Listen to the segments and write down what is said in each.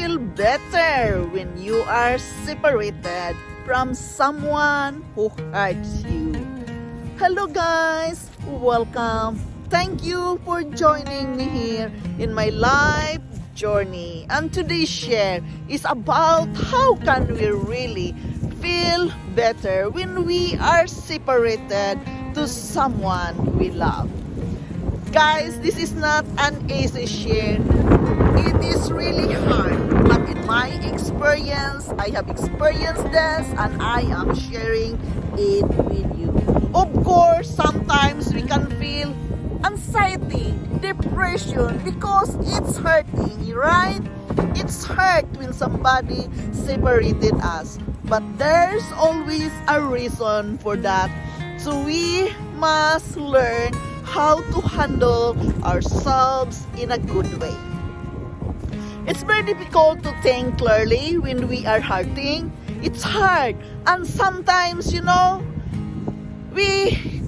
feel better when you are separated from someone who hurts you. Hello guys, welcome. Thank you for joining me here in my life journey. And today's share is about how can we really feel better when we are separated to someone we love. Guys, this is not an easy share. It is really hard, but in my experience, I have experienced this and I am sharing it with you. Of course, sometimes we can feel anxiety, depression because it's hurting, right? It's hurt when somebody separated us. But there's always a reason for that. So we must learn how to handle ourselves in a good way. It's very difficult to think clearly when we are hurting. It's hard. And sometimes, we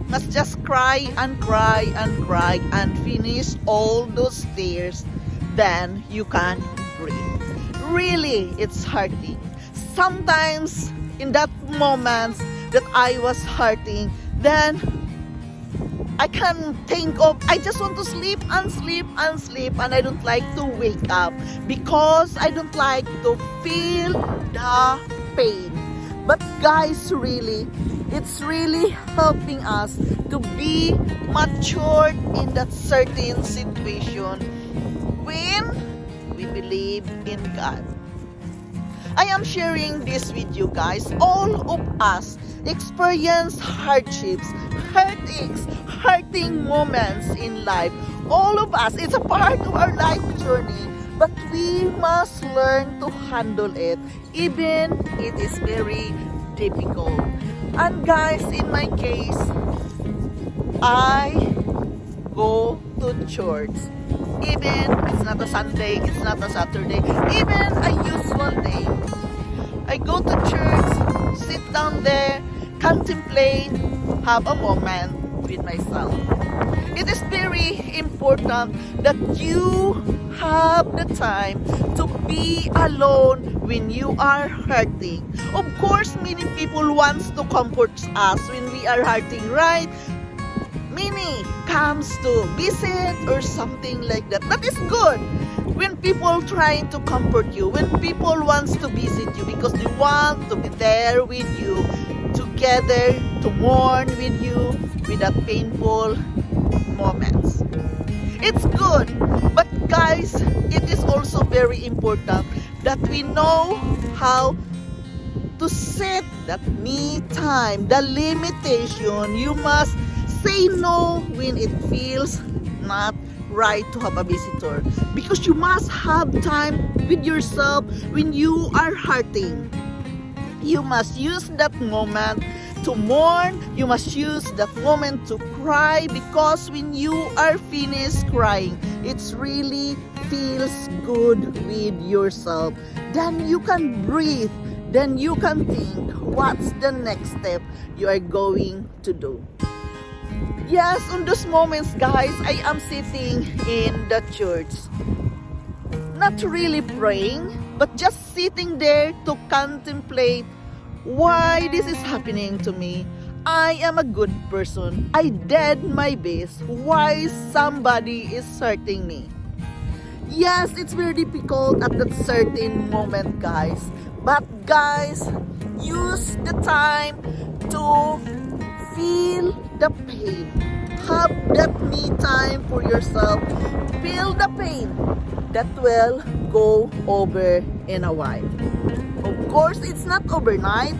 must just cry and cry and cry and finish all those tears. Then you can breathe. Really, it's hurting. Sometimes in that moment that I was hurting, then I can think of, I just want to sleep and sleep and sleep, and I don't like to wake up because I don't like to feel the pain. But guys, really, it's really helping us to be matured in that certain situation when we believe in God. I am sharing this with you guys. All of us experience hardships, heartaches, hurting moments in life. All of us, it's a part of our life journey. But we must learn to handle it, even it is very difficult. And guys, in my case, I go to church. Even it's not a Sunday, it's not a Saturday, even a usual day. I go to church, sit down there, contemplate, have a moment with myself. It is very important that you have the time to be alone when you are hurting. Of course, many people wants to comfort us when we are hurting, right? Many comes to visit or something like that. That is good. When people trying to comfort you, when people wants to visit you because they want to be there with you, together to mourn with you with that painful moments. It's good. But guys, it is also very important that we know how to set that me time, the limitation. You must say no when it feels not right to have a visitor, because you must have time with yourself when you are hurting. You must use that moment to mourn. You must use that moment to cry, because when you are finished crying, it's really feels good with yourself. Then you can breathe. Then you can think what's the next step you are going to do. Yes, on those moments, guys, I am sitting in the church. Not really praying, but just sitting there to contemplate why this is happening to me. I am a good person. I did my best. Why somebody is hurting me? Yes, it's very difficult at that certain moment, guys. But guys, use the time to feel the pain. Have that me time for yourself. Feel the pain. That will go over in a while. Of course, it's not overnight.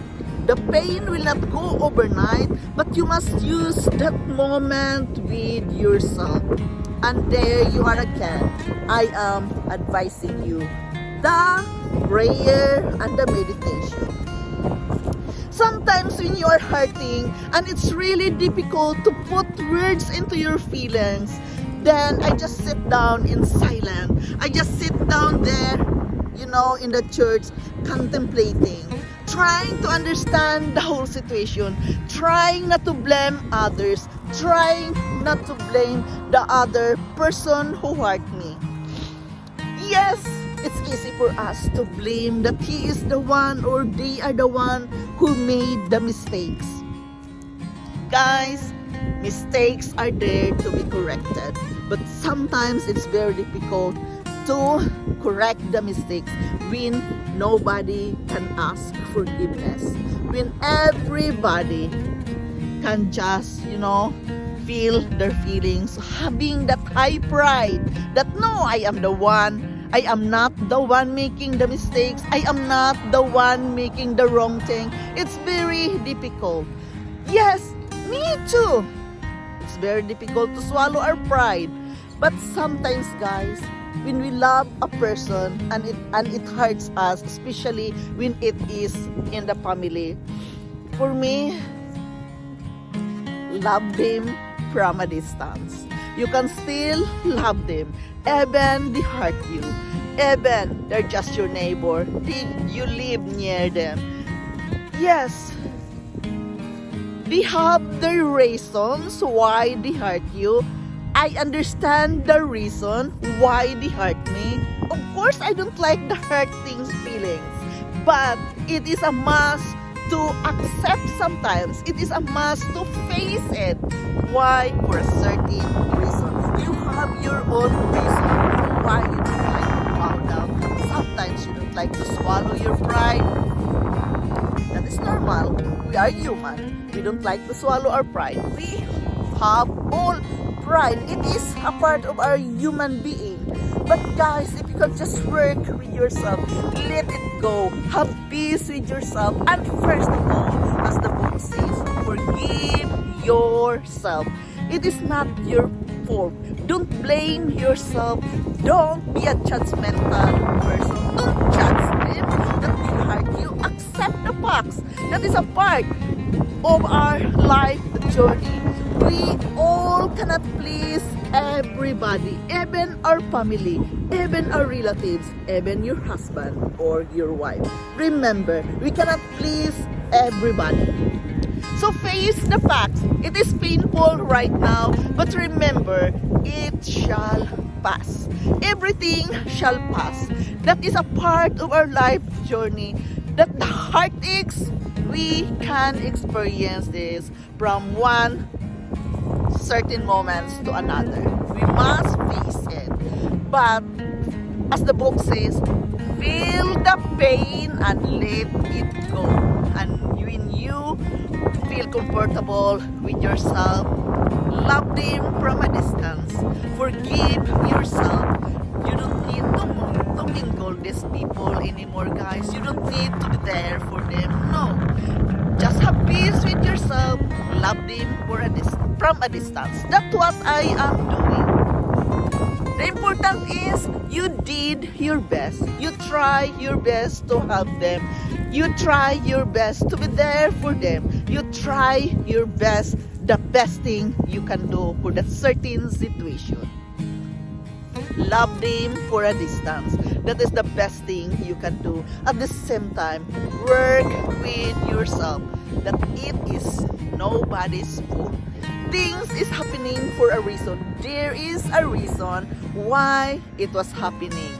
The pain will not go overnight, but you must use that moment with yourself. And there you are again. I am advising you the prayer and the meditation. Sometimes when you are hurting and it's really difficult to put words into your feelings, then I just sit down in silence. I just sit down there, in the church, contemplating, trying to understand the whole situation, trying not to blame others, trying not to blame the other person who hurt me. Yes, It's easy for us to blame that he is the one or they are the one who made the mistakes. Guys, mistakes are there to be corrected, but sometimes it's very difficult to correct the mistakes when nobody can ask forgiveness, when everybody can just, feel their feelings, having that high pride that no, I am not the one making the mistakes, I am not the one making the wrong thing. It's very difficult. Yes, me too. It's very difficult to swallow our pride. But sometimes, guys, when we love a person and it hurts us, especially when it is in the family. For me, love them from a distance. You can still love them, even they hurt you, even they're just your neighbor, you live near them. Yes, they have their reasons why they hurt you. I understand the reason why they hurt me. Of course, I don't like the hurting feelings, but it is a must to accept sometimes. It is a must to face it. Why? For a certain reason. You have your own reason why you don't like to bow down. Sometimes you don't like to swallow your pride. That is normal. We are human. We don't like to swallow our pride. We have all pride. It is a part of our human being. But guys, if you can just work with yourself, let it go, have peace with yourself, and first of all, as the book says, forgive yourself. It is not your fault. Don't blame yourself. Don't be a judgmental person. Don't judge them that they hurt you. Accept the facts. That is a part of our life journey. We all cannot please everybody, even our family, even our relatives, even your husband or your wife. Remember, we cannot please everybody. So face the facts. It is painful right now, but remember, it shall pass. Everything shall pass. That is a part of our life journey. That the heartaches, we can experience this from one certain moments to another. We must face it. But as the book says, feel the pain and let it go. And when you feel comfortable with yourself, love them from a distance. Forgive yourself. You don't need to mingle these people anymore, guys. You don't need to be there for them. No. Just have peace with yourself. Love them from a distance. That's what I am doing. The important is you did your best. You try your best to help them. You try your best to be there for them. You try your best, the best thing you can do for that certain situation. Love them for a distance. That is the best thing you can do. At the same time, work with yourself. That it is nobody's fault. Things is happening for a reason. There is a reason why it was happening.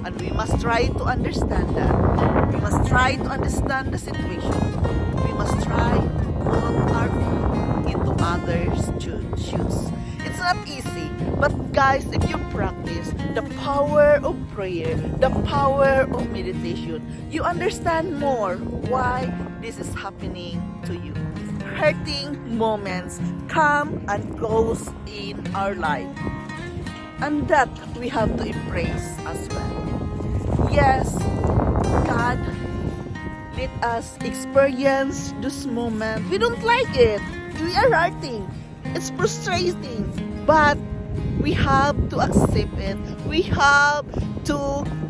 And we must try to understand that. We must try to understand the situation. We must try to put our feet into others' shoes. It's not easy, but guys, if you practice the power of prayer, the power of meditation, you understand more why this is happening to you. Hurting moments come and goes in our life, and that we have to embrace as well. Yes, God let us experience this moment. We don't like it. We are hurting. It's frustrating, but we have to accept it. We have to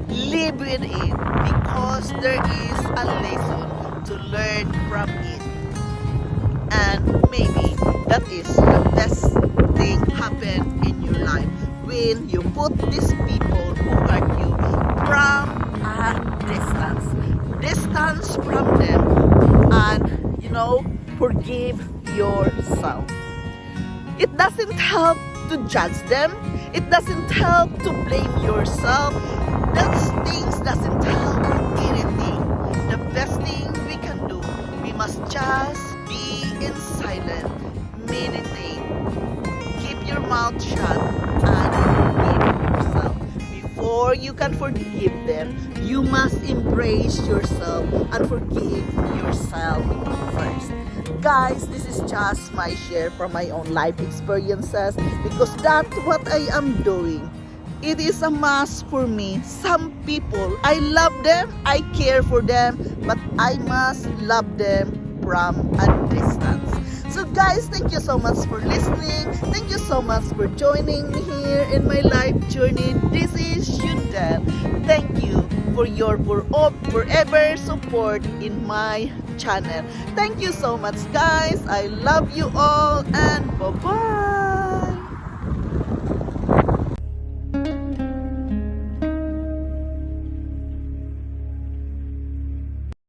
live with it because there is a lesson to learn from it. And maybe that is the best thing happen in your life when you put these people who hurt you from a distance from them, and forgive yourself. It doesn't help to judge them. It doesn't help to blame yourself. Those things doesn't help anything. The best thing we can do, we must just be in silent, meditate, keep your mouth shut, and forgive yourself. Before you can forgive them, you must embrace yourself and forgive yourself first. Guys, this is just my share from my own life experiences because that's what I am doing. It is a must for me. Some people, I love them, I care for them, but I must love them from a distance. So guys, thank you so much for listening. Thank you so much for joining me here in my life journey. This is Shundel. Thank you for your forever support in my channel. Thank you so much guys. I love you all and bye-bye.